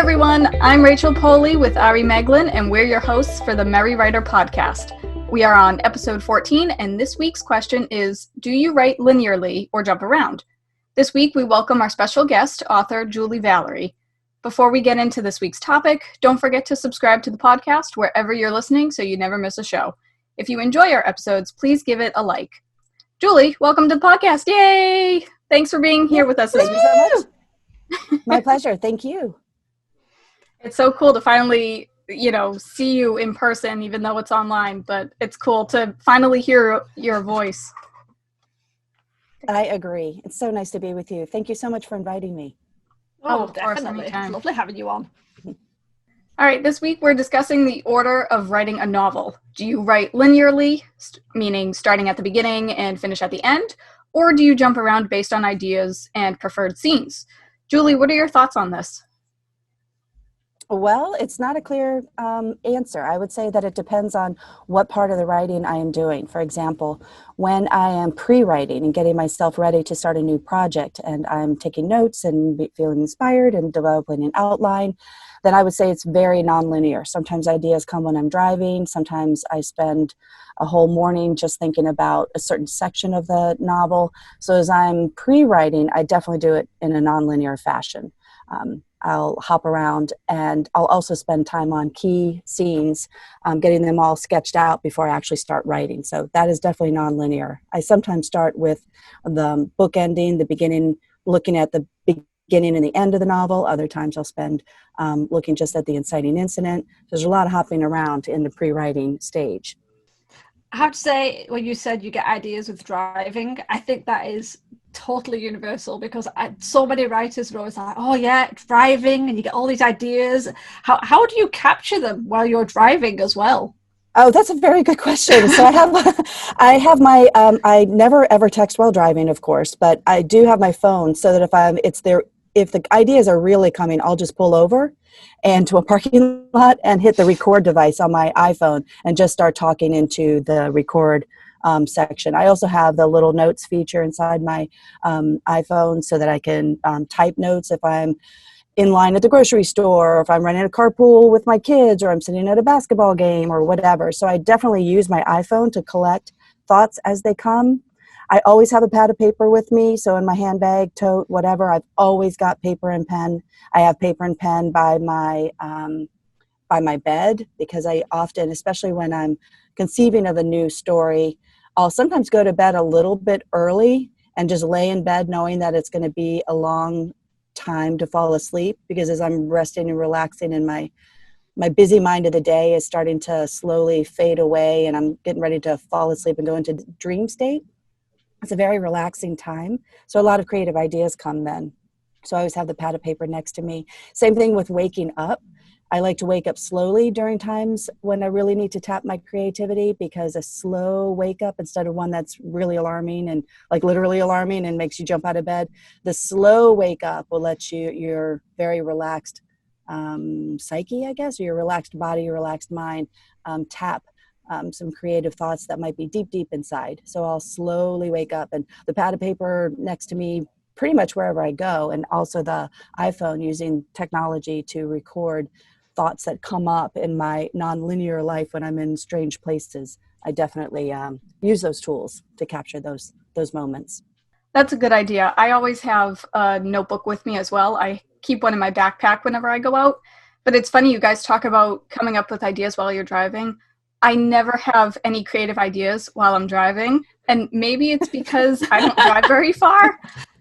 everyone, I'm Rachel Poli with Ari Meghlen, and we're your hosts for the Merry Writer podcast. We are on episode 14, and this week's question is, do you write linearly or jump around? This week, we welcome our special guest, author Julie Valerie. Before we get into this week's topic, don't forget to subscribe to the podcast wherever you're listening so you never miss a show. If you enjoy our episodes, please give it a like. Julie, welcome to the podcast. Yay! Thanks for being here with us this week. Thank you so much. My pleasure. Thank you. It's so cool to finally, see you in person, even though it's online, but it's cool to finally hear your voice. I agree. It's so nice to be with you. Thank you so much for inviting me. Oh, definitely. It's lovely having you on. All right, this week we're discussing the order of writing a novel. Do you write linearly, meaning starting at the beginning and finish at the end, or do you jump around based on ideas and preferred scenes? Julie, what are your thoughts on this? Well, it's not a clear answer. I would say that it depends on what part of the writing I am doing. For example, when I am pre-writing and getting myself ready to start a new project and I'm taking notes and feeling inspired and developing an outline, then I would say it's very nonlinear. Sometimes ideas come when I'm driving. Sometimes I spend a whole morning just thinking about a certain section of the novel. So as I'm pre-writing, I definitely do it in a nonlinear fashion. I'll hop around and I'll also spend time on key scenes, getting them all sketched out before I actually start writing. So that is definitely nonlinear. I sometimes start with the book ending, the beginning, looking at the beginning and the end of the novel. Other times I'll spend looking just at the inciting incident. There's a lot of hopping around in the pre-writing stage. I have to say, when you said you get ideas with driving, I think that is totally universal, because so many writers are always like, oh yeah, driving, and you get all these ideas. How do you capture them while you're driving as well? Oh, that's a very good question. So I have my, I never ever text while driving, of course, but I do have my phone so that if the ideas are really coming, I'll just pull over and to a parking lot and hit the record device on my iPhone and just start talking into the record section. I also have the little notes feature inside my iPhone so that I can type notes if I'm in line at the grocery store, or if I'm running a carpool with my kids, or I'm sitting at a basketball game or whatever. So I definitely use my iPhone to collect thoughts as they come. I always have a pad of paper with me. So in my handbag, tote, whatever, I've always got paper and pen. I have paper and pen by my bed, because I often, especially when I'm conceiving of a new story, I'll sometimes go to bed a little bit early and just lay in bed knowing that it's going to be a long time to fall asleep, because as I'm resting and relaxing and my busy mind of the day is starting to slowly fade away and I'm getting ready to fall asleep and go into dream state, it's a very relaxing time. So a lot of creative ideas come then. So I always have the pad of paper next to me. Same thing with waking up. I like to wake up slowly during times when I really need to tap my creativity, because a slow wake up, instead of one that's really alarming and like literally alarming and makes you jump out of bed, the slow wake up will let your very relaxed psyche, I guess, or your relaxed body, your relaxed mind, tap some creative thoughts that might be deep, deep inside. So I'll slowly wake up, and the pad of paper next to me pretty much wherever I go, and also the iPhone, using technology to record thoughts that come up in my nonlinear life when I'm in strange places. I definitely use those tools to capture those moments. That's a good idea. I always have a notebook with me as well. I keep one in my backpack whenever I go out. But it's funny, you guys talk about coming up with ideas while you're driving. I never have any creative ideas while I'm driving. And maybe it's because I don't drive very far.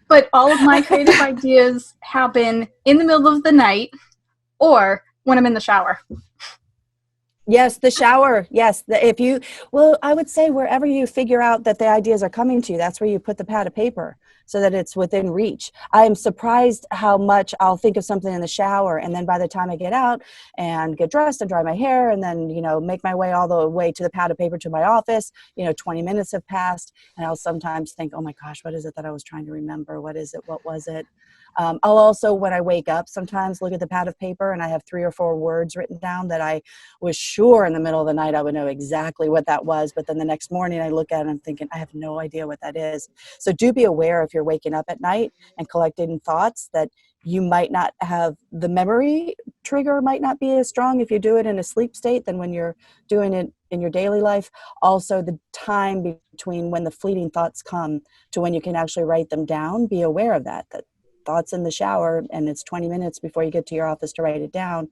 But all of my creative ideas happen in the middle of the night or when I'm in the shower. Yes, the shower. Yes. I would say wherever you figure out that the ideas are coming to you, that's where you put the pad of paper so that it's within reach. I am surprised how much I'll think of something in the shower, and then by the time I get out and get dressed and dry my hair and then, make my way all the way to the pad of paper to my office, 20 minutes have passed, and I'll sometimes think, oh my gosh, what is it that I was trying to remember? What is it? What was it? I'll also, when I wake up, sometimes look at the pad of paper and I have 3 or 4 words written down that I was sure in the middle of the night I would know exactly what that was. But then the next morning I look at it and I'm thinking, I have no idea what that is. So do be aware if you're waking up at night and collecting thoughts that you might not have the memory trigger might not be as strong if you do it in a sleep state than when you're doing it in your daily life. Also, the time between when the fleeting thoughts come to when you can actually write them down, be aware of that thoughts in the shower and it's 20 minutes before you get to your office to write it down,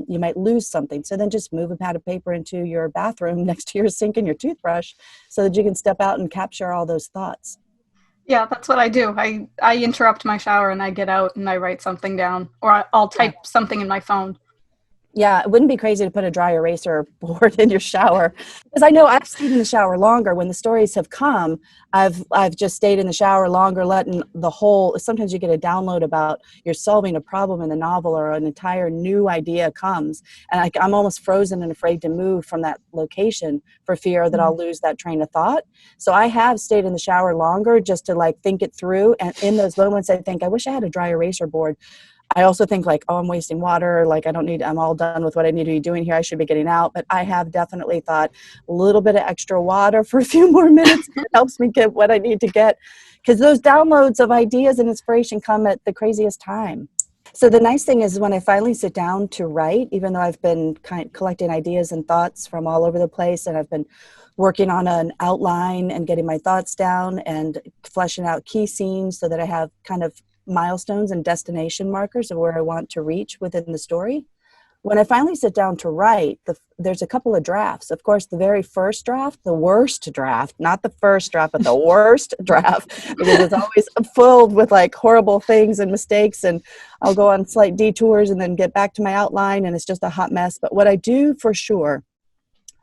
you might lose something. So then just move a pad of paper into your bathroom next to your sink and your toothbrush so that you can step out and capture all those thoughts. Yeah, that's what I do. I interrupt my shower and I get out and I write something down, or I'll type something in my phone. Yeah, it wouldn't be crazy to put a dry eraser board in your shower, because I know I've stayed in the shower longer when the stories have come. I've just stayed in the shower longer, letting the whole. Sometimes you get a download about you're solving a problem in the novel, or an entire new idea comes, and I'm almost frozen and afraid to move from that location for fear that I'll lose that train of thought. So I have stayed in the shower longer just to like think it through, and in those moments, I think I wish I had a dry eraser board. I also think like, oh, I'm wasting water. Like I'm all done with what I need to be doing here. I should be getting out. But I have definitely thought a little bit of extra water for a few more minutes helps me get what I need to get. Because those downloads of ideas and inspiration come at the craziest time. So the nice thing is when I finally sit down to write, even though I've been collecting ideas and thoughts from all over the place, and I've been working on an outline and getting my thoughts down and fleshing out key scenes so that I have kind of milestones and destination markers of where I want to reach within the story. When I finally sit down to write, there's a couple of drafts. Of course, the very first draft, the worst draft, not the first draft, but the worst draft, because it's always filled with like horrible things and mistakes, and I'll go on slight detours and then get back to my outline, and it's just a hot mess. But what I do for sure,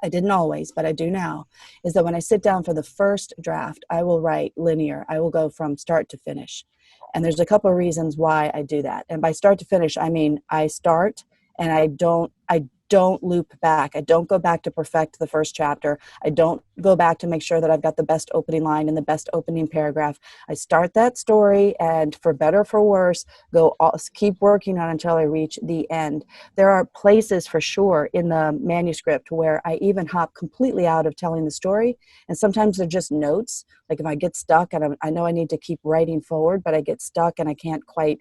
I didn't always, but I do now, is that when I sit down for the first draft, I will write linear. I will go from start to finish. And there's a couple of reasons why I do that. And by start to finish, I mean I start and I don't loop back. I don't go back to perfect the first chapter. I don't go back to make sure that I've got the best opening line and the best opening paragraph. I start that story and for better or for worse, keep working on until I reach the end. There are places for sure in the manuscript where I even hop completely out of telling the story. And sometimes they're just notes. Like if I get stuck and I know I need to keep writing forward, but I get stuck and I can't quite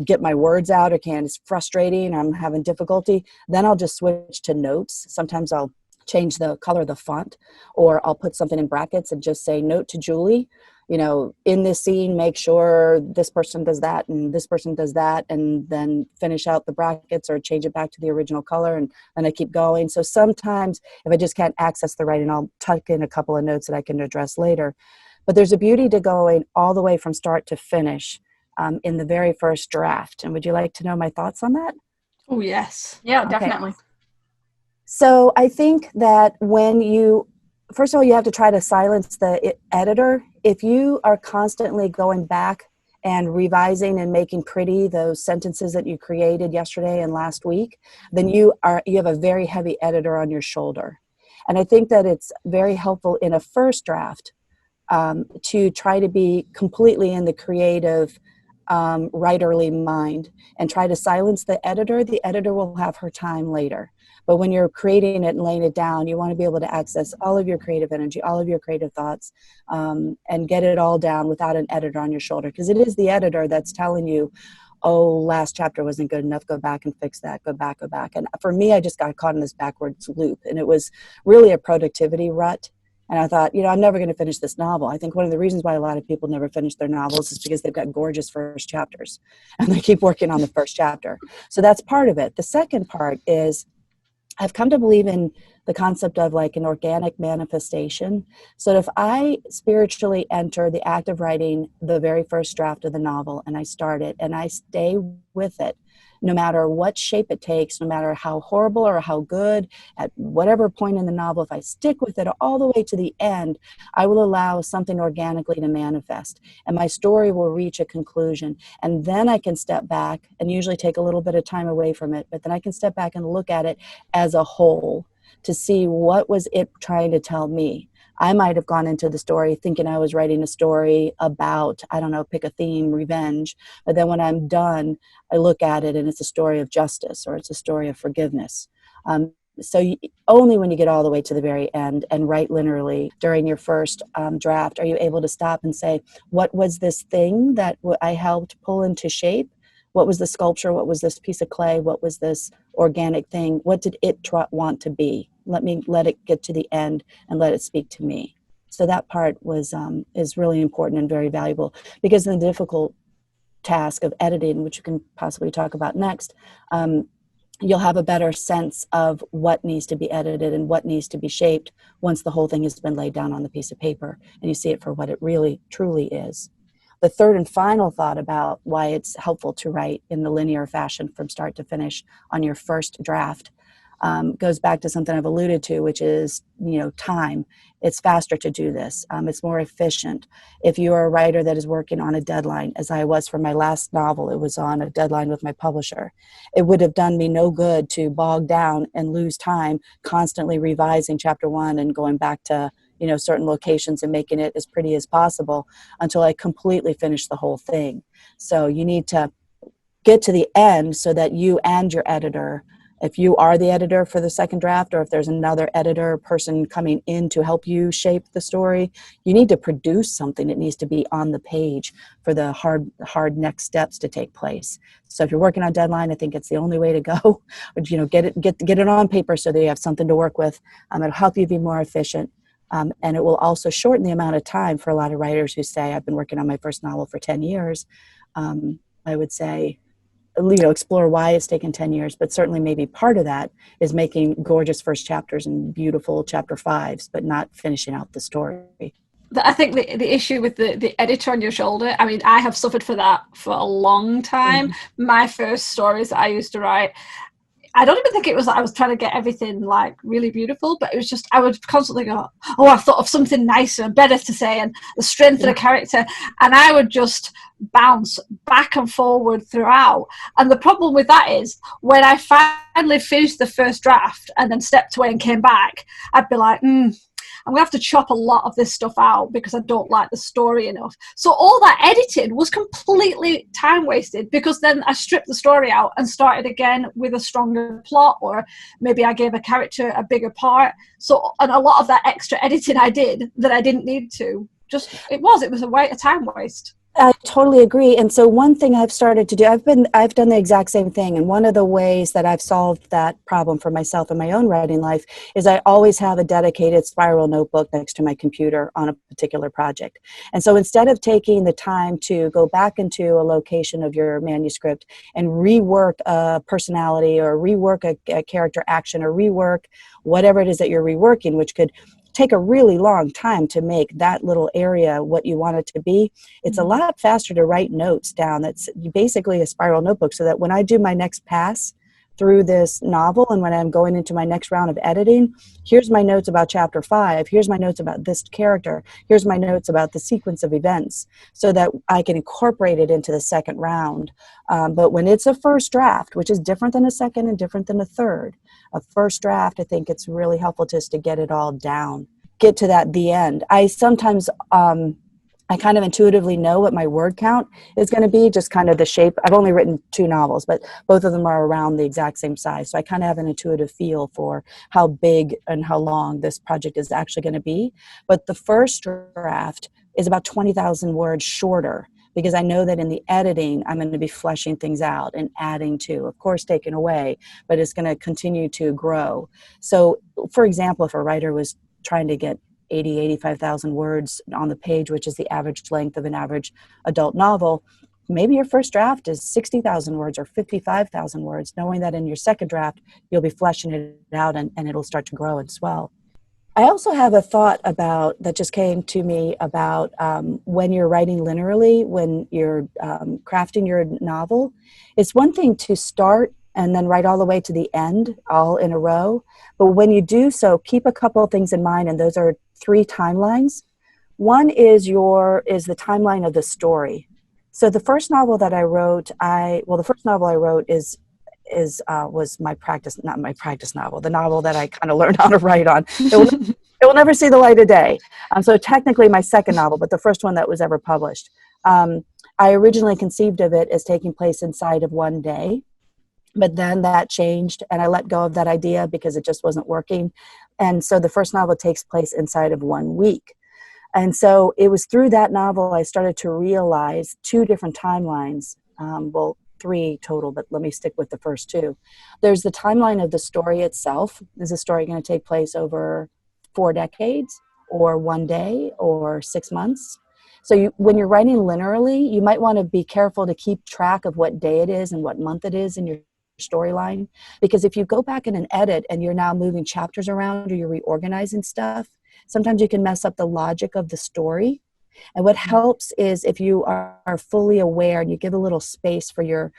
get my words out, it's frustrating, I'm having difficulty, then I'll just switch to notes. Sometimes I'll change the color of the font, or I'll put something in brackets and just say, note to Julie, in this scene, make sure this person does that and this person does that, and then finish out the brackets or change it back to the original color, and then I keep going. So sometimes if I just can't access the writing, I'll tuck in a couple of notes that I can address later. But there's a beauty to going all the way from start to finish in the very first draft. And would you like to know my thoughts on that? Oh, yes. Yeah, Okay. definitely. So I think that first of all, you have to try to silence the editor. If you are constantly going back and revising and making pretty those sentences that you created yesterday and last week, then you have a very heavy editor on your shoulder. And I think that it's very helpful in a first draft to try to be completely in the creative writerly mind and try to silence the editor. The editor will have her time later. But when you're creating it and laying it down, you want to be able to access all of your creative energy, all of your creative thoughts, and get it all down without an editor on your shoulder. Because it is the editor that's telling you, oh, last chapter wasn't good enough, go back and fix that, go back. And for me, I just got caught in this backwards loop. And it was really a productivity rut. And I thought, I'm never going to finish this novel. I think one of the reasons why a lot of people never finish their novels is because they've got gorgeous first chapters and they keep working on the first chapter. So that's part of it. The second part is I've come to believe in the concept of like an organic manifestation. So if I spiritually enter the act of writing the very first draft of the novel and I start it and I stay with it, no matter what shape it takes, no matter how horrible or how good, at whatever point in the novel, if I stick with it all the way to the end, I will allow something organically to manifest and my story will reach a conclusion. And then I can step back and usually take a little bit of time away from it, but then I can step back and look at it as a whole to see what was it trying to tell me. I might have gone into the story thinking I was writing a story about, I don't know, pick a theme, revenge. But then when I'm done, I look at it and it's a story of justice or it's a story of forgiveness. So only when you get all the way to the very end and write linearly during your first draft are you able to stop and say, what was this thing that I helped pull into shape? What was the sculpture? What was this piece of clay? What was this organic thing? What did it want to be? Let it get to the end and let it speak to me. So that part is really important and very valuable, because in the difficult task of editing, which you can possibly talk about next, you'll have a better sense of what needs to be edited and what needs to be shaped once the whole thing has been laid down on the piece of paper and you see it for what it really truly is. The third and final thought about why it's helpful to write in the linear fashion from start to finish on your first draft goes back to something I've alluded to, which is, time. It's faster to do this. It's more efficient. If you are a writer that is working on a deadline, as I was for my last novel, it was on a deadline with my publisher. It would have done me no good to bog down and lose time constantly revising chapter 1 and going back to certain locations and making it as pretty as possible until I completely finished the whole thing. So you need to get to the end so that you and your editor, if you are the editor for the second draft, or if there's another editor person coming in to help you shape the story, you need to produce something that needs to be on the page for the hard next steps to take place. So if you're working on deadline, I think it's the only way to go. Get it on paper so that you have something to work with. It'll help you be more efficient. And it will also shorten the amount of time for a lot of writers who say, I've been working on my first novel for 10 years. I would say, explore why it's taken 10 years, but certainly maybe part of that is making gorgeous first chapters and beautiful chapter 5s, but not finishing out the story. I think the issue with the editor on your shoulder, I mean, I have suffered for that for a long time. Mm-hmm. My first stories that I used to write, I don't even think it was that I was trying to get everything like really beautiful, but it was just, I would constantly go, I thought of something nicer and better to say and the strength of the character. And I would just bounce back and forward throughout. And the problem with that is when I finally finished the first draft and then stepped away and came back, I'd be like, I'm going to have to chop a lot of this stuff out because I don't like the story enough. So all that editing was completely time wasted, because then I stripped the story out and started again with a stronger plot, or maybe I gave a character a bigger part. So, and a lot of that extra editing I did that I didn't need to, it was a time waste. I totally agree. And so one thing I've started to do, I've done the exact same thing. And one of the ways that I've solved that problem for myself in my own writing life is I always have a dedicated spiral notebook next to my computer on a particular project. And so instead of taking the time to go back into a location of your manuscript and rework a personality or rework a character action or rework whatever it is that you're reworking, which could take a really long time to make that little area what you want it to be, it's a lot faster to write notes down. That's basically a spiral notebook, so that when I do my next pass through this novel and when I'm going into my next round of editing, here's my notes about chapter 5, here's my notes about this character, here's my notes about the sequence of events, so that I can incorporate it into the second round. But when it's a first draft, which is different than a second and different than a third, a first draft, I think it's really helpful just to get it all down, get to the end. I sometimes, I kind of intuitively know what my word count is going to be, just kind of the shape. I've only written 2 novels, but both of them are around the exact same size. So I kind of have an intuitive feel for how big and how long this project is actually going to be. But the first draft is about 20,000 words shorter, because I know that in the editing, I'm going to be fleshing things out and adding to, of course, taking away, but it's going to continue to grow. So, for example, if a writer was trying to get 85,000 words on the page, which is the average length of an average adult novel, maybe your first draft is 60,000 words or 55,000 words, knowing that in your second draft, you'll be fleshing it out and it'll start to grow and swell. I also have a thought that just came to me about when you're writing linearly, when you're crafting your novel. It's one thing to start and then write all the way to the end, all in a row. But when you do so, keep a couple of things in mind, and those are 3 timelines. One is the timeline of the story. So the first novel that I wrote, the first novel I wrote was my practice, not my practice novel, the novel that I kind of learned how to write on. It will never see the light of day. So technically my second novel, but the first one that was ever published. I originally conceived of it as taking place inside of one day, but then that changed and I let go of that idea because it just wasn't working. And so the first novel takes place inside of 1 week. And so it was through that novel I started to realize 2 different timelines. three total, but let me stick with the first two. There's the timeline of the story itself. Is the story going to take place over 4 decades or 1 day or 6 months? So when you're writing linearly, you might want to be careful to keep track of what day it is and what month it is in your storyline. Because if you go back in and edit and you're now moving chapters around or you're reorganizing stuff, sometimes you can mess up the logic of the story. And what helps is if you are fully aware and you give a little space for your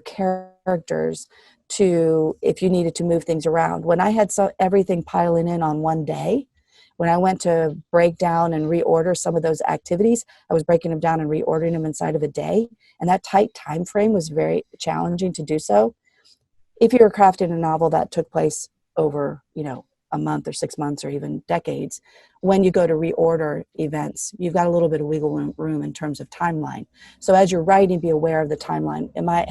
characters to, if you needed to move things around. When I had everything piling in on one day, when I went to break down and reorder some of those activities, I was breaking them down and reordering them inside of a day. And that tight time frame was very challenging to do so. If you were crafting a novel that took place over, a month or 6 months or even decades, when you go to reorder events, you've got a little bit of wiggle room in terms of timeline. So as you're writing, be aware of the timeline. Am I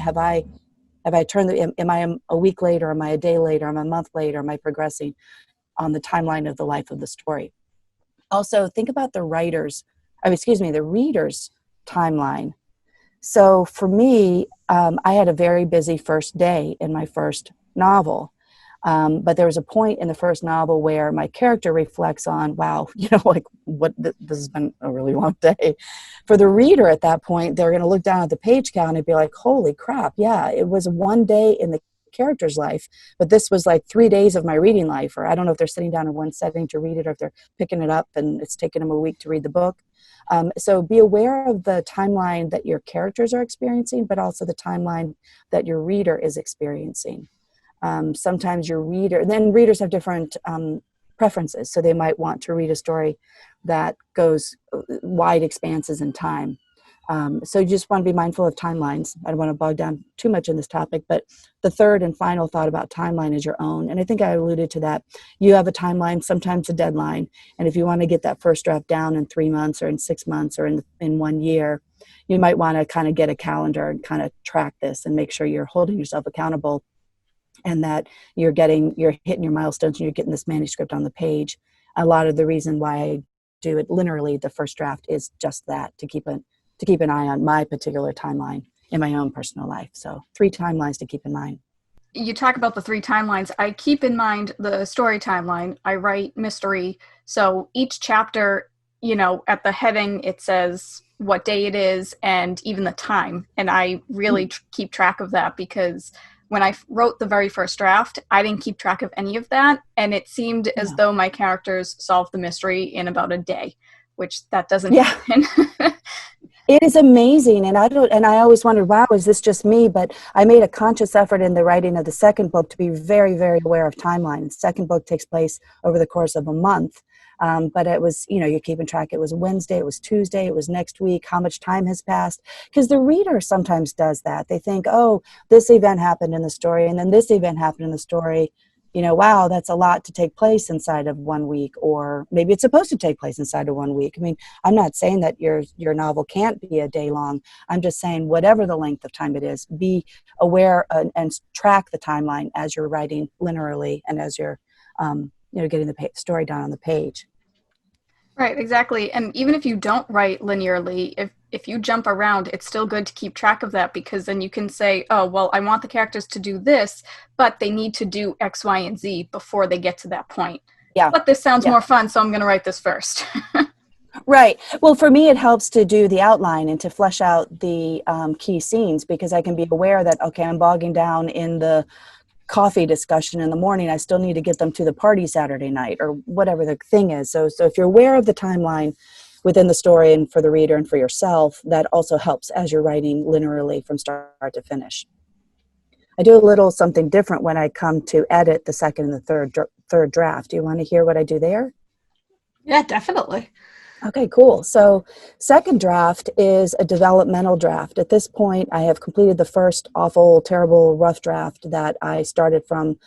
a week later? Am I a day later? Am I a month later? Am I progressing on the timeline of the life of the story? Also, think about the reader's timeline. So for me, I had a very busy first day in my first novel. But there was a point in the first novel where my character reflects on, wow, this has been a really long day. For the reader at that point, they're going to look down at the page count and be like, holy crap, yeah, it was 1 day in the character's life, but this was like 3 days of my reading life. Or I don't know if they're sitting down in one setting to read it or if they're picking it up and it's taken them a week to read the book. So be aware of the timeline that your characters are experiencing, but also the timeline that your reader is experiencing. Sometimes readers have different preferences. So they might want to read a story that goes wide expanses in time. So you just want to be mindful of timelines. I don't want to bog down too much in this topic, but the third and final thought about timeline is your own. And I think I alluded to that. You have a timeline, sometimes a deadline. And if you want to get that first draft down in 3 months or in 6 months or in 1 year, you might want to kind of get a calendar and kind of track this and make sure you're holding yourself accountable and that you're hitting your milestones and you're getting this manuscript on the page. A lot of the reason why I do it linearly, the first draft, is just that, to keep an eye on my particular timeline in my own personal life. So 3 timelines to keep in mind. You talk about the 3 timelines. I keep in mind the story timeline. I write mystery. So each chapter, at the heading, it says what day it is and even the time. And I really keep track of that because when I wrote the very first draft, I didn't keep track of any of that. And it seemed as though my characters solved the mystery in about a day, which that doesn't happen. It is amazing. And I always wondered, wow, is this just me? But I made a conscious effort in the writing of the second book to be very, very aware of timeline. The second book takes place over the course of a month. But it was, you're keeping track. It was Wednesday, it was Tuesday, it was next week, how much time has passed. Because the reader sometimes does that. They think, oh, this event happened in the story, and then this event happened in the story. Wow, that's a lot to take place inside of 1 week, or maybe it's supposed to take place inside of 1 week. I mean, I'm not saying that your novel can't be a day long. I'm just saying whatever the length of time it is, be aware and track the timeline as you're writing linearly and as you're getting the story down on the page. Right, exactly. And even if you don't write linearly, if you jump around, it's still good to keep track of that, because then you can say, oh, well, I want the characters to do this, but they need to do X, Y, and Z before they get to that point. Yeah. But this sounds more fun, so I'm going to write this first. Right. Well, for me, it helps to do the outline and to flesh out the key scenes, because I can be aware that, okay, I'm bogging down in the coffee discussion in the morning. I still need to get them to the party Saturday night, or whatever the thing is. So if you're aware of the timeline within the story and for the reader and for yourself, that also helps as you're writing linearly from start to finish. I do a little something different when I come to edit the second and the third draft. Do you want to hear what I do there? Yeah, definitely. Okay, cool. So second draft is a developmental draft. At this point, I have completed the first awful, terrible, rough draft that I started from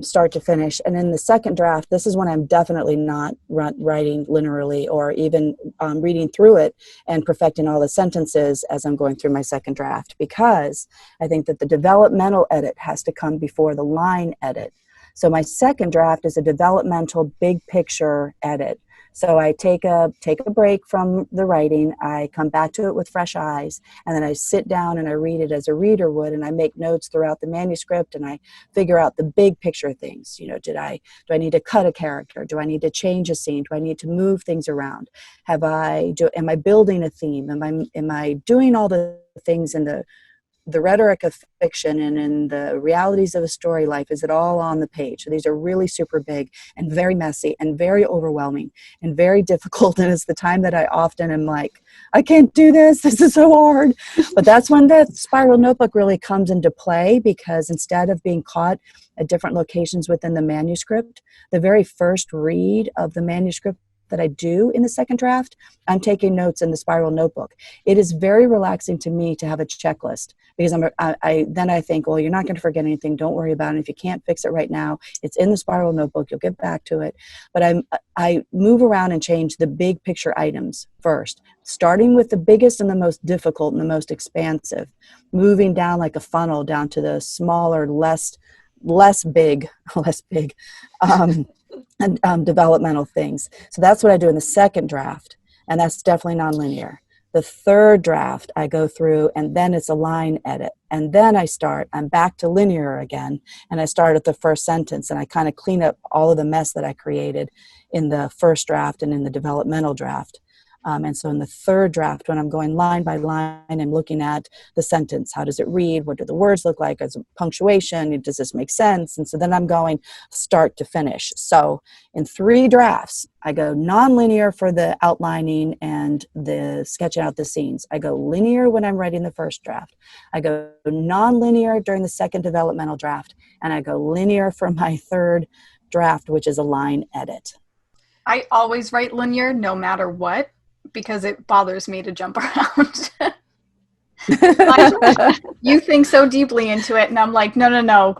start to finish. And in the second draft, this is when I'm definitely not writing linearly or even reading through it and perfecting all the sentences as I'm going through my second draft, because I think that the developmental edit has to come before the line edit. So my second draft is a developmental big picture edit. So I take a break from the writing, I come back to it with fresh eyes, and then I sit down and I read it as a reader would, and I make notes throughout the manuscript, and I figure out the big picture things. Do I need to cut a character? Do I need to change a scene? Do I need to move things around? Am I building a theme? Am I doing all the things in the rhetoric of fiction and in the realities of a story life? Is it all on the page? So these are really super big and very messy and very overwhelming and very difficult. And it's the time that I often am like, I can't do this. This is so hard. But that's when the spiral notebook really comes into play, because instead of being caught at different locations within the manuscript, the very first read of the manuscript that I do in the second draft, I'm taking notes in the spiral notebook. It is very relaxing to me to have a checklist, because then I think, well, you're not going to forget anything. Don't worry about it. If you can't fix it right now, it's in the spiral notebook. You'll get back to it. But I move around and change the big picture items first, starting with the biggest and the most difficult and the most expansive, moving down like a funnel down to the smaller, less big, and developmental things. So that's what I do in the second draft, and that's definitely nonlinear. The third draft, I go through, and then it's a line edit, and then I'm back to linear again, and I start at the first sentence, and I kind of clean up all of the mess that I created in the first draft and in the developmental draft. And so in the third draft, when I'm going line by line and looking at the sentence, how does it read? What do the words look like as punctuation? Does this make sense? And so then I'm going start to finish. So in 3 drafts, I go nonlinear for the outlining and the sketching out the scenes. I go linear when I'm writing the first draft. I go nonlinear during the second developmental draft. And I go linear for my third draft, which is a line edit. I always write linear no matter what, because it bothers me to jump around. You think so deeply into it, and I'm like, no.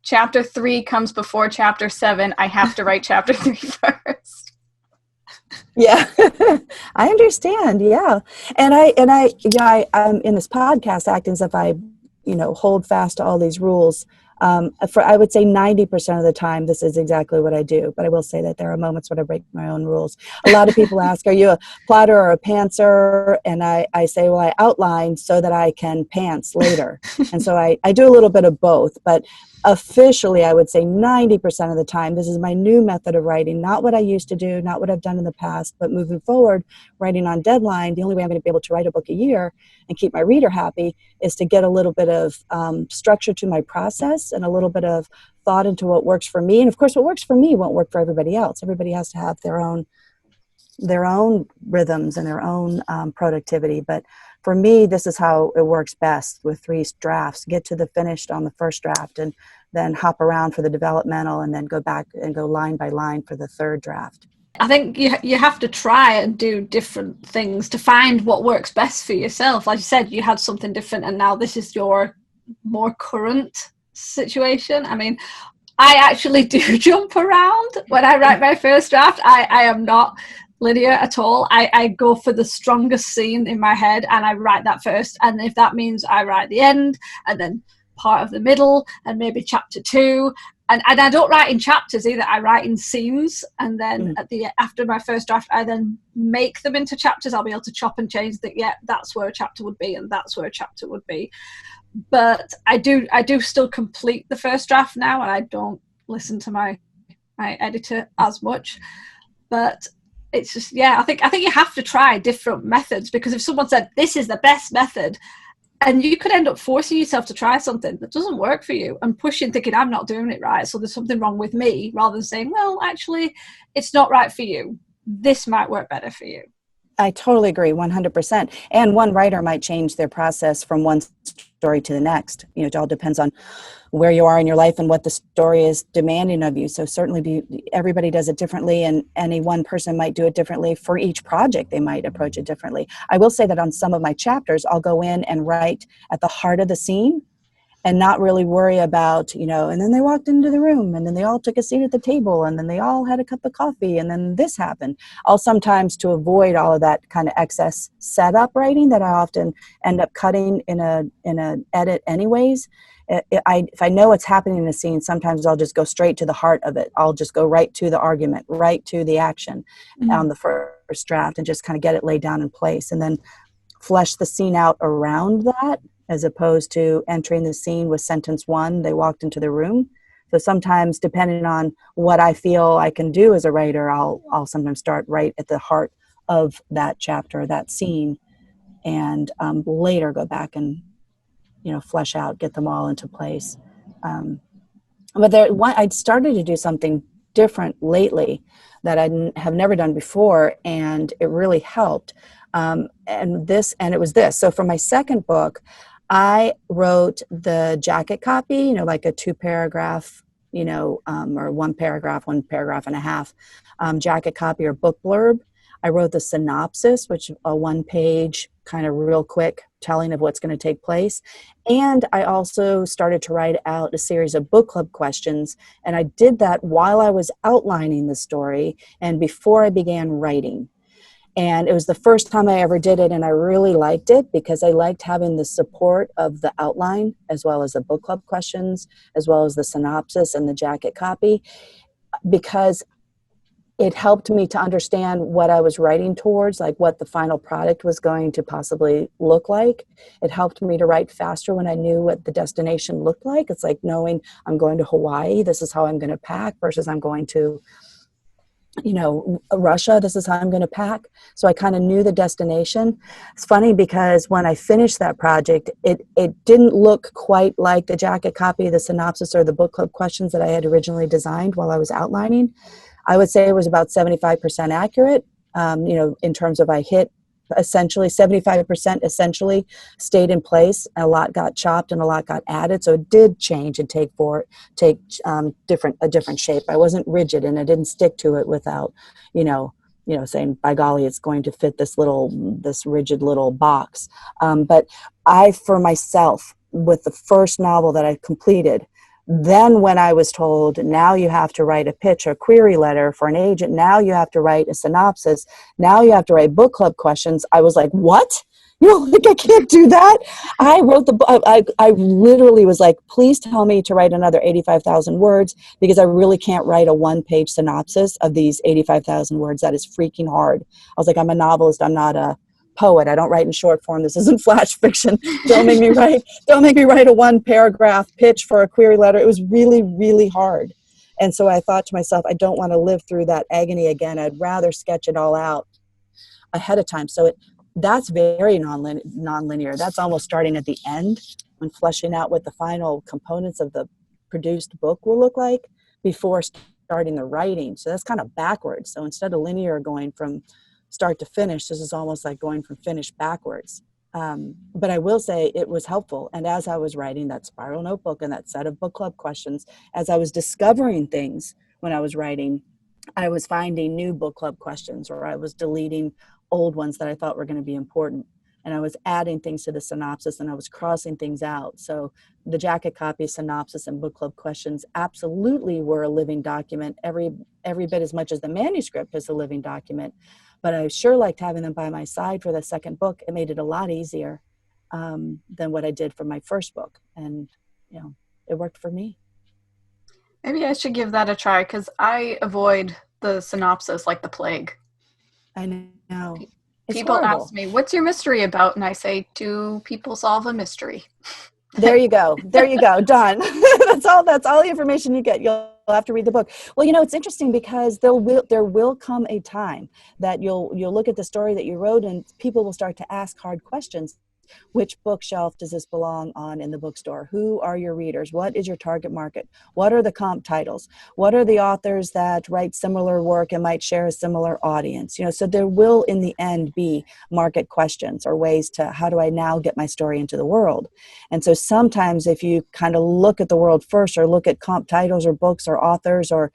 Chapter 3 comes before chapter 7. I have to write chapter 3 first. Yeah, I understand. Yeah. And I'm in this podcast acting as if I, hold fast to all these rules. I would say 90% of the time, this is exactly what I do. But I will say that there are moments when I break my own rules. A lot of people ask, are you a plotter or a pantser? And I say, well, I outline so that I can pants later. And so I do a little bit of both. But officially, I would say 90% of the time, this is my new method of writing, not what I used to do, not what I've done in the past, but moving forward, writing on deadline. The only way I'm going to be able to write a book a year and keep my reader happy is to get a little bit of structure to my process and a little bit of thought into what works for me. And of course, what works for me won't work for everybody else. Everybody has to have their own rhythms and their own productivity. But for me, this is how it works best with 3 drafts. Get to the finished on the first draft and then hop around for the developmental and then go back and go line by line for the third draft. I think you have to try and do different things to find what works best for yourself. Like you said, you had something different and now this is your more current situation. I mean, I actually do jump around when I write my first draft. I am not linear at all. I go for the strongest scene in my head and I write that first. And if that means I write the end and then part of the middle and maybe chapter 2. And I don't write in chapters either. I write in scenes, and then after my first draft, I then make them into chapters. I'll be able to chop and change that. Yeah, that's where a chapter would be, and that's where a chapter would be. But I do still complete the first draft now, and I don't listen to my editor as much. But it's just I think you have to try different methods, because if someone said this is the best method, and you could end up forcing yourself to try something that doesn't work for you and pushing, thinking, I'm not doing it right, so there's something wrong with me, rather than saying, well, actually, it's not right for you. This might work better for you. I totally agree, 100%. And one writer might change their process from one story to the next. It all depends on where you are in your life and what the story is demanding of you. So certainly everybody does it differently, and any one person might do it differently. For each project, they might approach it differently. I will say that on some of my chapters, I'll go in and write at the heart of the scene, and not really worry about, and then they walked into the room and then they all took a seat at the table and then they all had a cup of coffee and then this happened. I'll sometimes, to avoid all of that kind of excess setup writing that I often end up cutting in a edit anyways, if I know what's happening in a scene, sometimes I'll just go straight to the heart of it. I'll just go right to the argument, right to the action on the first draft, and just kind of get it laid down in place, and then flesh the scene out around that, as opposed to entering the scene with sentence one, they walked into the room. So sometimes, depending on what I feel I can do as a writer, I'll sometimes start right at the heart of that chapter, that scene, and later go back and flesh out, get them all into place. But I started to do something different lately that I have never done before, and it really helped. And it was this. So for my second book, I wrote the jacket copy, like a 2-paragraph, or one paragraph and a half jacket copy or book blurb. I wrote the synopsis, which a 1-page kind of real quick telling of what's going to take place. And I also started to write out a series of book club questions. And I did that while I was outlining the story and before I began writing. And it was the first time I ever did it, and I really liked it because I liked having the support of the outline as well as the book club questions, as well as the synopsis and the jacket copy, because it helped me to understand what I was writing towards, like what the final product was going to possibly look like. It helped me to write faster when I knew what the destination looked like. It's like knowing I'm going to Hawaii, this is how I'm going to pack, versus I'm going to Russia, this is how I'm going to pack. So I kind of knew the destination. It's funny because when I finished that project, it didn't look quite like the jacket copy, the synopsis, or the book club questions that I had originally designed while I was outlining. I would say it was about 75% accurate, in terms of I hit essentially 75% essentially stayed in place. A lot got chopped and a lot got added. So it did change and take a different shape. I wasn't rigid and I didn't stick to it without, saying, by golly, it's going to fit this rigid little box. But for myself, with the first novel that I completed, then when I was told, now you have to write a pitch or query letter for an agent, now you have to write a synopsis, now you have to write book club questions, I was like, what? I can't do that. I wrote I literally was like, please tell me to write another 85,000 words because I really can't write a 1-page synopsis of these 85,000 words. That is freaking hard. I was like, I'm a novelist. I'm not a poet. I don't write in short form. This isn't flash fiction. Don't make me write a 1-paragraph pitch for a query letter. It was really, really hard. And so I thought to myself, I don't want to live through that agony again. I'd rather sketch it all out ahead of time. So that's very non-linear. That's almost starting at the end when fleshing out what the final components of the produced book will look like before starting the writing. So that's kind of backwards. So instead of linear going from start to finish, this is almost like going from finish backwards. But I will say it was helpful. And as I was writing that spiral notebook and that set of book club questions, as I was discovering things when I was writing, I was finding new book club questions, or I was deleting old ones that I thought were going to be important. And I was adding things to the synopsis and I was crossing things out. So the jacket copy, synopsis, and book club questions absolutely were a living document, every bit as much as the manuscript is a living document. But I sure liked having them by my side for the second book. It made it a lot easier than what I did for my first book. And, it worked for me. Maybe I should give that a try because I avoid the synopsis like the plague. I know. People ask me, what's your mystery about? And I say, do people solve a mystery? There you go. Done. That's all the information you get. You'll have to read the book. Well, it's interesting because there will come a time that you'll look at the story that you wrote and people will start to ask hard questions. Which bookshelf does this belong on in the bookstore? Who are your readers? What is your target market? What are the comp titles? What are the authors that write similar work and might share a similar audience? So there will, in the end, be market questions or ways to, how do I now get my story into the world? And so sometimes if you kind of look at the world first or look at comp titles or books or authors or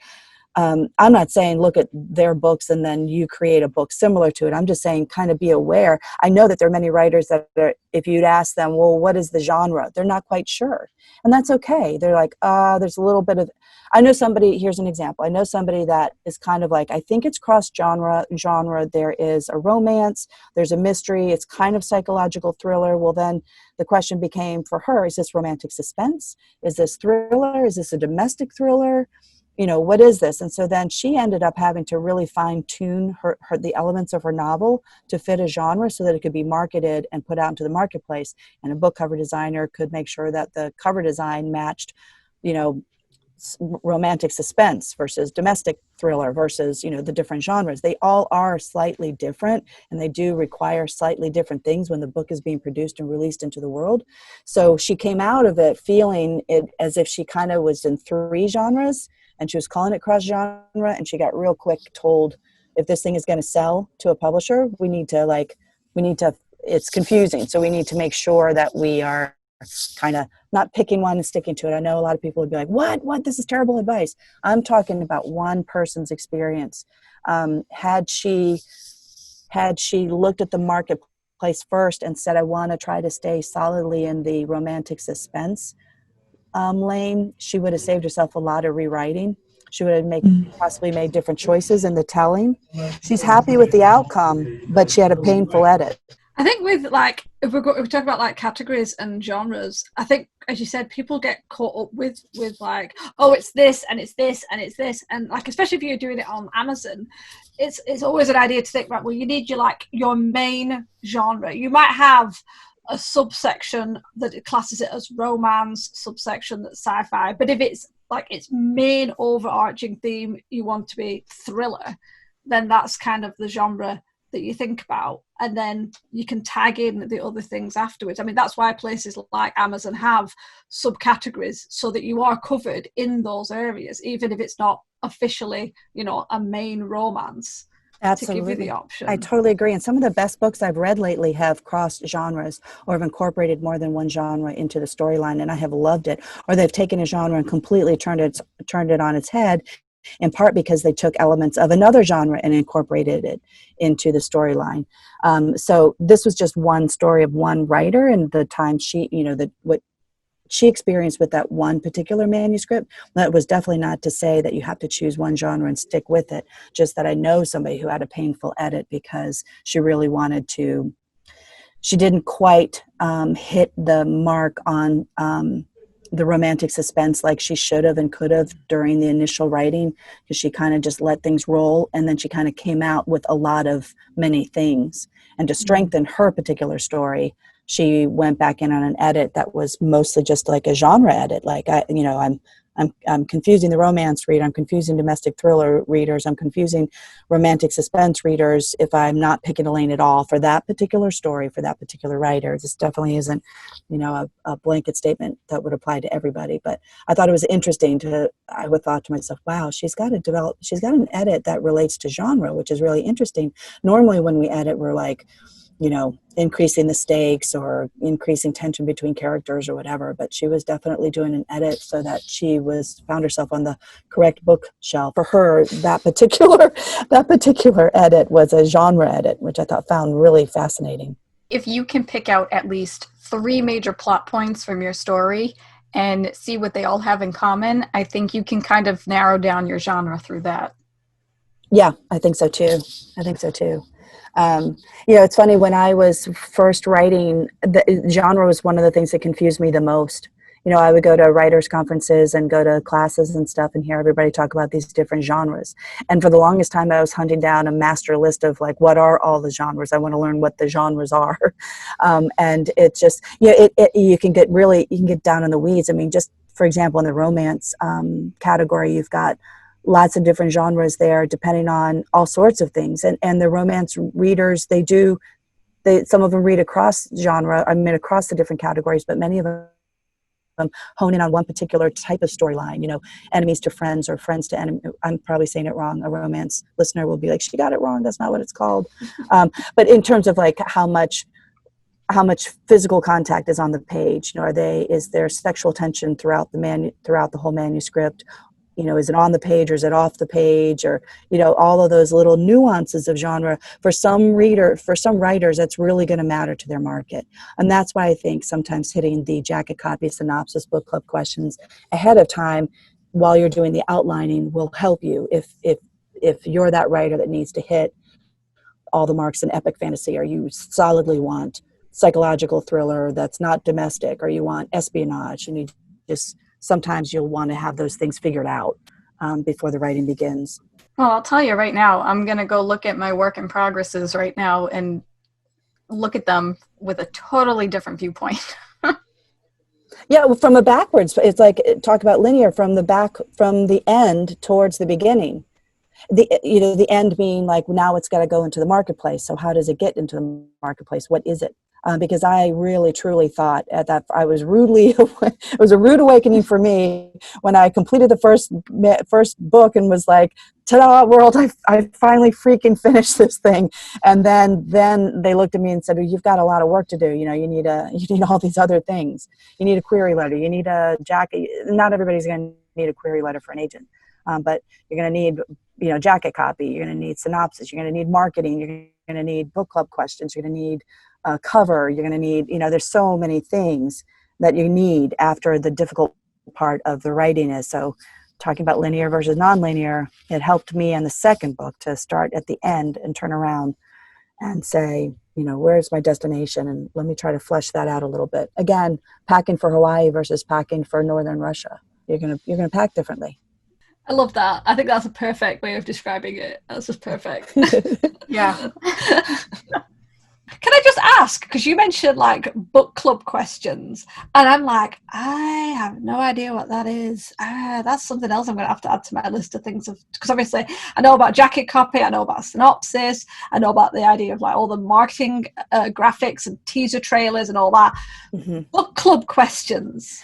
I'm not saying look at their books and then you create a book similar to it. I'm just saying kind of be aware. I know that there are many writers that are, if you'd ask them, well, what is the genre? They're not quite sure. And that's okay. They're like, there's a little bit of, I know somebody, here's an example. I know somebody that is kind of like, I think it's cross genre. There is a romance, there's a mystery, it's kind of psychological thriller. Well, then the question became for her, is this romantic suspense? Is this thriller? Is this a domestic thriller? You know, what is this? And so then she ended up having to really fine tune the elements of her novel to fit a genre so that it could be marketed and put out into the marketplace. And a book cover designer could make sure that the cover design matched, you know, romantic suspense versus domestic thriller versus, you know, the different genres. They all are slightly different and they do require slightly different things when the book is being produced and released into the world. So she came out of it feeling it as if she kind of was in 3 genres and she was calling it cross genre, and she got real quick told, if this thing is going to sell to a publisher, we need to, it's confusing. So we need to make sure that we are kind of not picking one and sticking to it. I know a lot of people would be like, what, this is terrible advice. I'm talking about one person's experience. Had she looked at the marketplace first and said, I want to try to stay solidly in the romantic suspense lane, she would have saved herself a lot of rewriting. She would have possibly made different choices in the telling. She's happy with the outcome, but she had a painful edit. I think with if we talk about like categories and genres, I think, as you said, people get caught up with like, oh, it's this and it's this and it's this, and like, especially if you're doing it on Amazon, it's always an idea to think, right, well, you need your main genre. You might have a subsection that it classes it as romance, subsection that's sci-fi, but if it's like its main overarching theme you want to be thriller, then that's kind of the genre that you think about, and then you can tag in the other things afterwards. I mean, that's why places like Amazon have subcategories so that you are covered in those areas, even if it's not officially, you know, a main romance. Absolutely. To give you the option. I totally agree. And some of the best books I've read lately have crossed genres or have incorporated more than one genre into the storyline, and I have loved it. Or they've taken a genre and completely turned it on its head, in part because they took elements of another genre and incorporated it into the storyline. So this was just one story of one writer, and the time she, you know, what she experienced with that one particular manuscript. That was definitely not to say that you have to choose one genre and stick with it. Just that I know somebody who had a painful edit because she really wanted to, she didn't quite hit the mark on the romantic suspense like she should have and could have during the initial writing, because she kind of just let things roll, and then she kind of came out with a lot of many things. And to strengthen her particular story, she went back in on an edit that was mostly just like a genre edit. Like, I'm confusing the romance reader, I'm confusing domestic thriller readers, I'm confusing romantic suspense readers if I'm not picking a lane at all for that particular story, for that particular writer. This definitely isn't, you know, a blanket statement that would apply to everybody. But I thought it was interesting I would thought to myself, wow, she's got an edit that relates to genre, which is really interesting. Normally when we edit, we're like, you know, increasing the stakes or increasing tension between characters or whatever. But she was definitely doing an edit so that she found herself on the correct bookshelf. For her, that particular edit was a genre edit, which I found really fascinating. If you can pick out at least 3 major plot points from your story and see what they all have in common, I think you can kind of narrow down your genre through that. Yeah, I think so too. You know, it's funny, when I was first writing, the genre was one of the things that confused me the most. You know, I would go to writers' conferences and go to classes and stuff and hear everybody talk about these different genres. And for the longest time, I was hunting down a master list of like, what are all the genres? I want to learn what the genres are. And it's just, you know, you can get down in the weeds. I mean, just for example, in the romance category, you've got lots of different genres there, depending on all sorts of things. And the romance readers, some of them read across genre, across the different categories, but many of them hone in on one particular type of storyline, you know, enemies to friends or friends to enemy. I'm probably saying it wrong. A romance listener will be like, she got it wrong. That's not what it's called. But in terms of like how much physical contact is on the page, you know, is there sexual tension throughout the whole manuscript? is it on the page or is it off the page, or, all of those little nuances of genre. For some writers, that's really going to matter to their market. And that's why I think sometimes hitting the jacket copy, synopsis, book club questions ahead of time while you're doing the outlining will help you if you're that writer that needs to hit all the marks in epic fantasy, or you solidly want psychological thriller that's not domestic, or you want espionage, and you just sometimes you'll want to have those things figured out before the writing begins. Well, I'll tell you right now, I'm going to go look at my work in progresses right now and look at them with a totally different viewpoint. Yeah, from a backwards, it's like talk about linear from the end towards the beginning. The end being like, now it's got to go into the marketplace. So how does it get into the marketplace? What is it? Because I really truly thought it was a rude awakening for me when I completed the first book and was like, ta-da, world, I finally freaking finished this thing. And then they looked at me and said, well, you've got a lot of work to do. You need all these other things. You need a query letter. You need a jacket. Not everybody's going to need a query letter for an agent. But you're going to need, jacket copy. You're going to need synopsis. You're going to need marketing. You're going to need book club questions. You're going to need a cover. You're going to need, there's so many things that you need after the difficult part of the writing is. So talking about linear versus nonlinear, it helped me in the second book to start at the end and turn around and say, where's my destination? And let me try to flesh that out a little bit. Again, packing for Hawaii versus packing for Northern Russia. You're going to pack differently. I love that. I think that's a perfect way of describing it. That's just perfect. Yeah. Can I just ask, because you mentioned like book club questions, and I'm like, I have no idea what that is. That's something else I'm going to have to add to my list of things, because obviously I know about jacket copy, I know about synopsis, I know about the idea of like all the marketing graphics and teaser trailers and all that. Mm-hmm. Book club questions.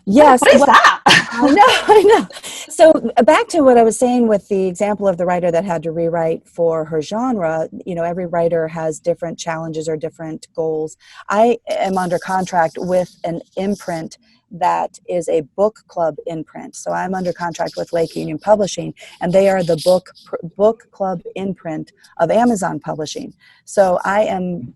Yes. What is that? I know. So back to what I was saying with the example of the writer that had to rewrite for her genre, every writer has different challenges or different goals. I am under contract with an imprint that is a book club imprint. So I'm under contract with Lake Union Publishing, and they are the book club imprint of Amazon Publishing. So I am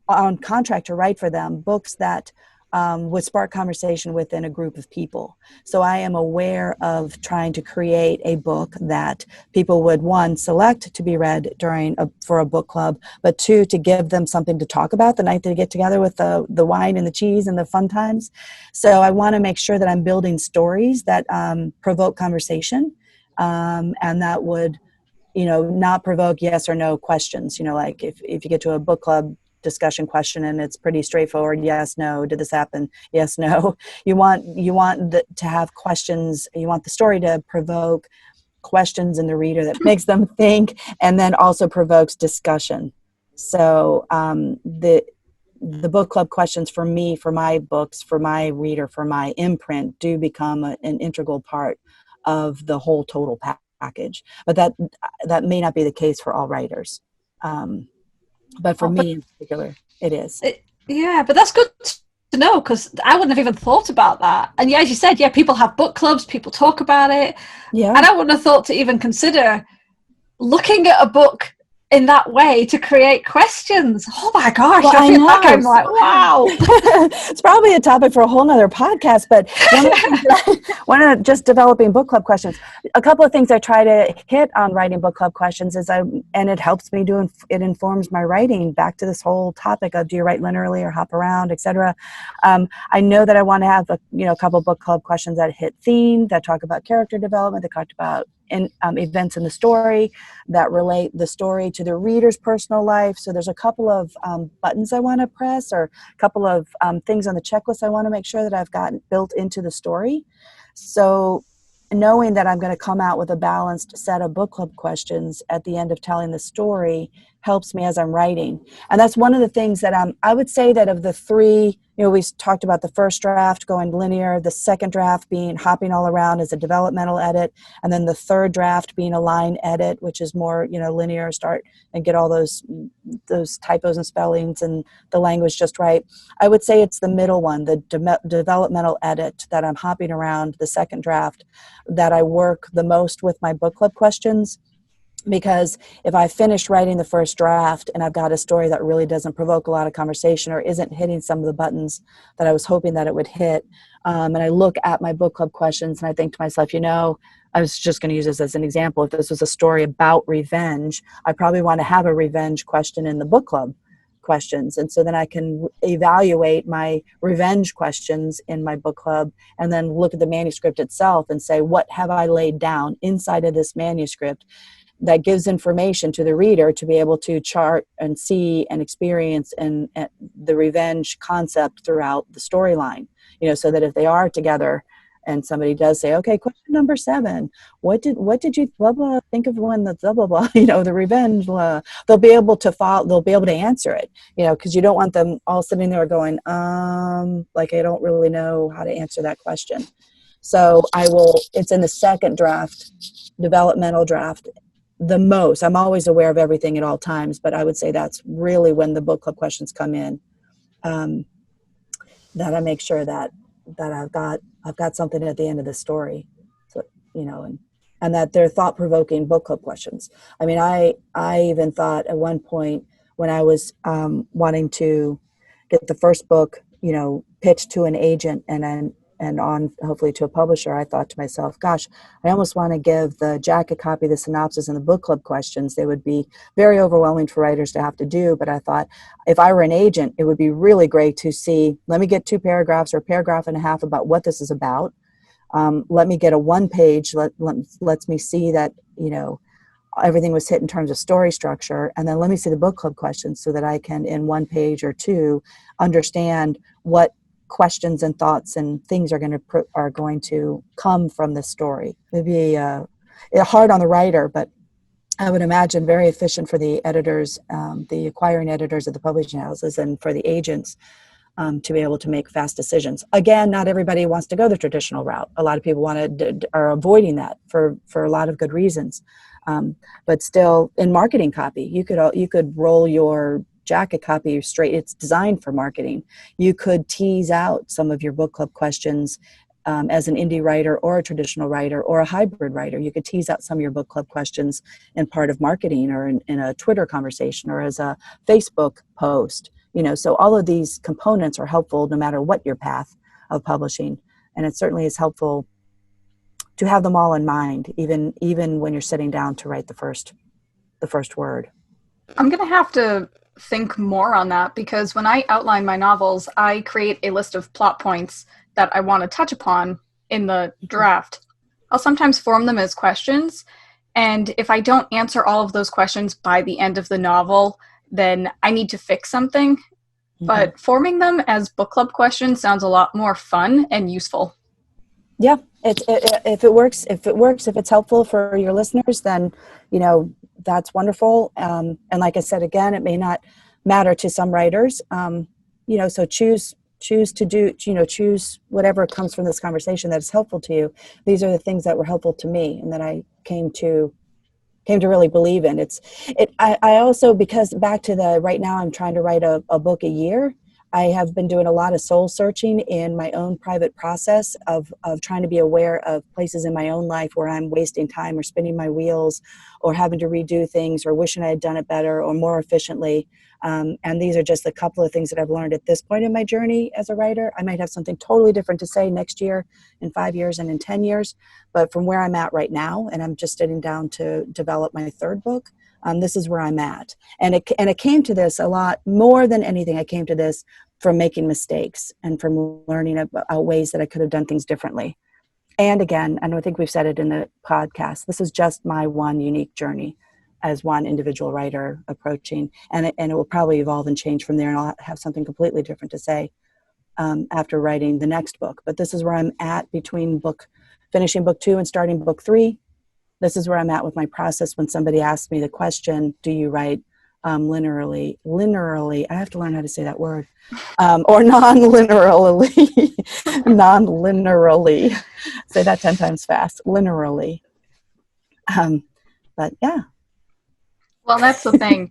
on contract to write for them books that would spark conversation within a group of people. So I am aware of trying to create a book that people would, one, select to be read for a book club, but two, to give them something to talk about the night they get together with the wine and the cheese and the fun times. So I want to make sure that I'm building stories that provoke conversation, and that would, not provoke yes or no questions. Like if you get to a book club discussion question and it's pretty straightforward, yes, no, did this happen, yes, no. You want to have questions. You want the story to provoke questions in the reader that makes them think, and then also provokes discussion. So the book club questions for me, for my books, for my reader, for my imprint, do become an integral part of the whole total package. But that may not be the case for all writers. But for me in particular, it is. Yeah, but that's good to know, because I wouldn't have even thought about that. And yeah, as you said, people have book clubs, people talk about it. Yeah. And I wouldn't have thought to even consider looking at a book in that way to create questions. Oh my gosh, well, I feel like I'm like, wow. It's probably a topic for a whole nother podcast, but one of just developing book club questions. A couple of things I try to hit on writing book club questions and it helps me it informs my writing back to this whole topic of, do you write linearly or hop around, etc. I know that I want to have a couple of book club questions that hit theme, that talk about character development, that talk about events in the story, that relate the story to the reader's personal life. So there's a couple of buttons I want to press, or a couple of things on the checklist I want to make sure that I've got built into the story. So knowing that I'm going to come out with a balanced set of book club questions at the end of telling the story helps me as I'm writing. And that's one of the things that I would say that of the three, we talked about the first draft going linear, the second draft being hopping all around as a developmental edit, and then the third draft being a line edit, which is more, linear, start and get all those those typos and spellings and the language just right. I would say it's the middle one, the developmental edit, that I'm hopping around the second draft, that I work the most with my book club questions. Because if I finish writing the first draft and I've got a story that really doesn't provoke a lot of conversation or isn't hitting some of the buttons that I was hoping that it would hit, and I look at my book club questions and I think to myself, I was just going to use this as an example. If this was a story about revenge, I probably want to have a revenge question in the book club questions. And so then I can evaluate my revenge questions in my book club and then look at the manuscript itself and say, what have I laid down inside of this manuscript that gives information to the reader to be able to chart and see and experience and the revenge concept throughout the storyline, so that if they are together and somebody does say, okay, question number 7, what did you blah blah think of when the blah blah blah, the revenge blah, they'll be able to follow, they'll be able to answer it, because you don't want them all sitting there going, like, I don't really know how to answer that question. So it's in the second draft, developmental draft, the most. I'm always aware of everything at all times, but I would say that's really when the book club questions come in, that I make sure that I've got something at the end of the story, so, and that they're thought-provoking book club questions. I mean, I even thought at one point when I was wanting to get the first book, pitched to an agent and on hopefully to a publisher, I thought to myself, gosh, I almost want to give the jacket copy, the synopsis, and the book club questions. They would be very overwhelming for writers to have to do. But I thought if I were an agent, it would be really great to see, let me get 2 paragraphs or a paragraph and a half about what this is about. Let me get a 1-page, lets me see that, everything was hit in terms of story structure. And then let me see the book club questions so that I can, in 1 page or 2, understand what questions and thoughts and things are going to come from this story. It'd be hard on the writer, but I would imagine very efficient for the editors, the acquiring editors of the publishing houses, and for the agents to be able to make fast decisions. Again, not everybody wants to go the traditional route. A lot of people are avoiding that for a lot of good reasons. But still, in marketing copy, you could roll your jacket copy straight. It's designed for marketing. You could tease out some of your book club questions as an indie writer or a traditional writer or a hybrid writer. You could tease out some of your book club questions in part of marketing or in a Twitter conversation or as a Facebook post. So all of these components are helpful no matter what your path of publishing. And it certainly is helpful to have them all in mind, even when you're sitting down to write the first word. I'm going to have to think more on that, because when I outline my novels, I create a list of plot points that I want to touch upon in the draft. I'll sometimes form them as questions, and if I don't answer all of those questions by the end of the novel, then I need to fix something. Mm-hmm. But forming them as book club questions sounds a lot more fun and useful. Yeah, if it works, if it's helpful for your listeners, then that's wonderful. And like I said, again, it may not matter to some writers. So choose whatever comes from this conversation that is helpful to you. These are the things that were helpful to me and that I came to really believe in. I also, because back to right now I'm trying to write a book a year. I have been doing a lot of soul searching in my own private process of trying to be aware of places in my own life where I'm wasting time or spinning my wheels or having to redo things or wishing I had done it better or more efficiently. And these are just a couple of things that I've learned at this point in my journey as a writer. I might have something totally different to say next year, in 5 years, and in 10 years. But from where I'm at right now, and I'm just sitting down to develop my 3rd book, this is where I'm at. And it came to this a lot more than anything. I came to this from making mistakes and from learning about ways that I could have done things differently. And again, I don't think we've said it in the podcast, this is just my one unique journey as one individual writer approaching, and it will probably evolve and change from there, and I'll have something completely different to say after writing the next book. But this is where I'm at between finishing book 2 and starting book 3. This is where I'm at with my process. When somebody asks me the question, do you write linearly, I have to learn how to say that word, or non-linearly, say that 10 times fast, linearly. But yeah. Well, that's the thing.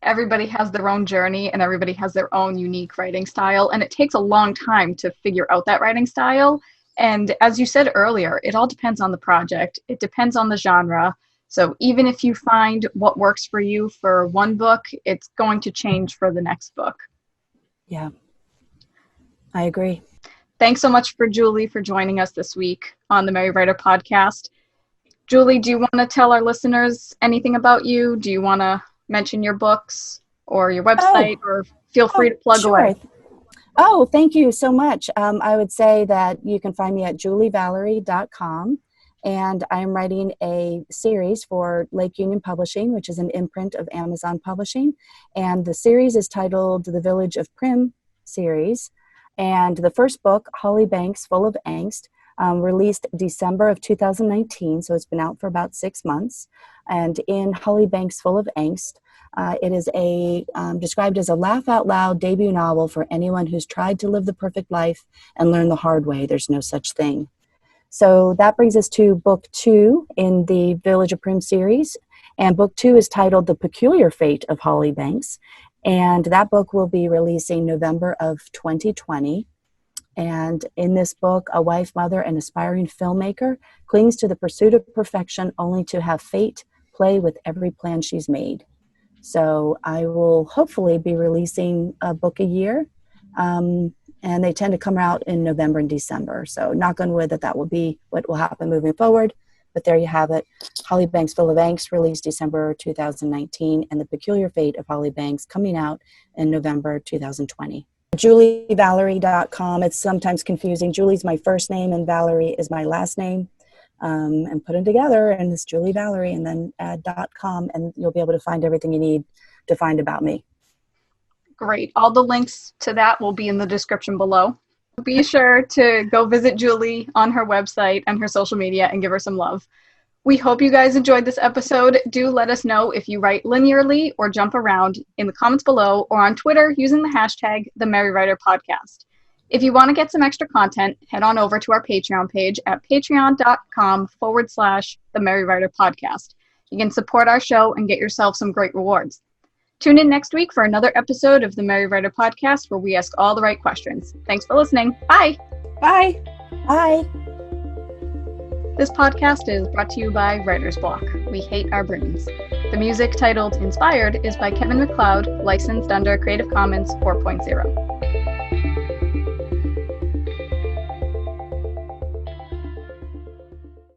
Everybody has their own journey and everybody has their own unique writing style, and it takes a long time to figure out that writing style. And as you said earlier, it all depends on the project. It depends on the genre. So even if you find what works for you for one book, it's going to change for the next book. Yeah, I agree. Thanks so much for Julie for joining us this week on the Merry Writer podcast. Julie, do you want to tell our listeners anything about you? Do you want to mention your books or your website, or feel free to plug away? Oh, thank you so much. I would say that you can find me at julievalerie.com, and I'm writing a series for Lake Union Publishing, which is an imprint of Amazon Publishing, and the series is titled The Village of Primm series. And the first book, Holly Banks Full of Angst, released December of 2019, so it's been out for about 6 months. And in Holly Banks Full of Angst, it is described as a laugh-out-loud debut novel for anyone who's tried to live the perfect life and learn the hard way. There's no such thing. So that brings us to book 2 in the Village of Primm series. And book 2 is titled The Peculiar Fate of Holly Banks. And that book will be releasing November of 2020. And in this book, a wife, mother, and aspiring filmmaker clings to the pursuit of perfection only to have fate play with every plan she's made. So I will hopefully be releasing a book a year. And they tend to come out in November and December. So knock on wood that will be what will happen moving forward. But there you have it. Holly Banks Full of Angst, released December 2019, and The Peculiar Fate of Holly Banks coming out in November 2020. JulieValerie.com. It's sometimes confusing. Julie's my first name and Valerie is my last name. And put them together, and it's Julie Valerie, and then add .com, and you'll be able to find everything you need to find about me. Great. All the links to that will be in the description below. Be sure to go visit Julie on her website and her social media and give her some love. We hope you guys enjoyed this episode. Do let us know if you write linearly or jump around in the comments below or on Twitter using the hashtag #TheMerryWriterPodcast. If you want to get some extra content, head on over to our Patreon page at patreon.com/TheMerryWriterPodcast. You can support our show and get yourself some great rewards. Tune in next week for another episode of the Merry Writer Podcast, where we ask all the right questions. Thanks for listening. Bye. Bye. Bye. This podcast is brought to you by Writer's Block. We hate our brains. The music titled Inspired is by Kevin MacLeod, licensed under Creative Commons 4.0.